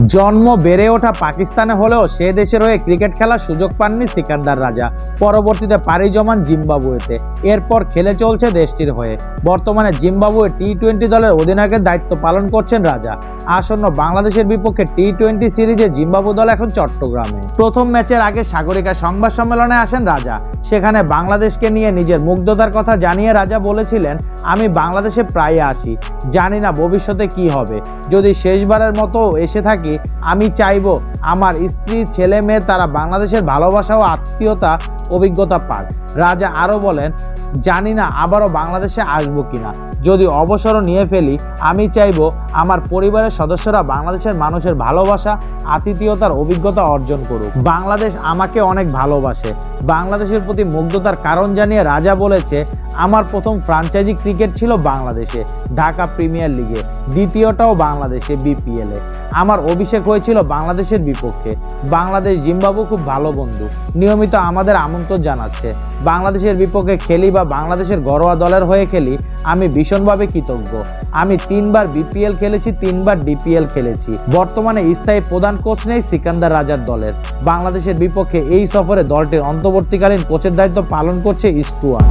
জন্ম বেড়ে ওঠা পাকিস্তানে হলেও সে দেশের হয়ে ক্রিকেট খেলার সুযোগ পাননি সিকান্দার রাজা। পরবর্তীতে পাড়ি জমান জিম্বাবুয়েতে, এরপর খেলে চলছে দেশটির হয়ে। বর্তমানে জিম্বাবুয়ে টি-20 দলের অধিনায়কের দায়িত্ব পালন করছেন রাজা। আসন্ন বাংলাদেশের বিপক্ষে টি-20 সিরিজে জিম্বাবু দল এখন চট্টগ্রামে। প্রথম ম্যাচের আগে সাগরিকা সংবাদ সম্মেলনে আসেন রাজা। সেখানে বাংলাদেশকে নিয়ে নিজের মুগ্ধতার কথা জানিয়ে রাজা বলেছিলেন, আমি বাংলাদেশে প্রায় আসি, জানি না ভবিষ্যতে কি হবে। যদি শেষবারের মতো এসে থাকি, আমি চাইবো আমার স্ত্রী, ছেলে মেয়ে তারা বাংলাদেশের ভালোবাসা ও আত্মীয়তা অভিজ্ঞতা পাক। রাজা আরও বলেন, জানি না আবারও বাংলাদেশে আসবো কিনা। যদি অবসরও নিয়ে ফেলি, আমি চাইবো আমার পরিবারের সদস্যরা বাংলাদেশের মানুষের ভালোবাসা, আতিথেয়তার অভিজ্ঞতা অর্জন করুক। বাংলাদেশ আমাকে অনেক ভালোবাসে। বাংলাদেশের প্রতি মুগ্ধতার কারণ জানিয়ে রাজা বলেছে, আমার প্রথম ফ্র্যাঞ্চাইজি ক্রিকেট ছিল বাংলাদেশে, ঢাকা প্রিমিয়ার লিগে, দ্বিতীয়টাও বাংলাদেশে বিপিএলে। আমার অভিষেক হয়েছিল বাংলাদেশের বিপক্ষে। বাংলাদেশ জিম্বাবু খুব ভালো বন্ধু, নিয়মিত আমাদের আমন্ত্রণ জানাচ্ছে। বাংলাদেশের বিপক্ষে খেলি বা বাংলাদেশের ঘরোয়া দলের হয়ে খেলি, আমি ভীষণভাবে কৃতজ্ঞ। আমি 3 বার বিপিএল খেলেছি, 3 বার ডিপিএল খেলেছি। বর্তমানে স্থায়ী প্রধান কোচ নেই সিকান্দার রাজার দলের। বাংলাদেশের বিপক্ষে এই সফরে দলটির অন্তর্বর্তীকালীন কোচের দায়িত্ব পালন করছে স্টুয়ার্ট।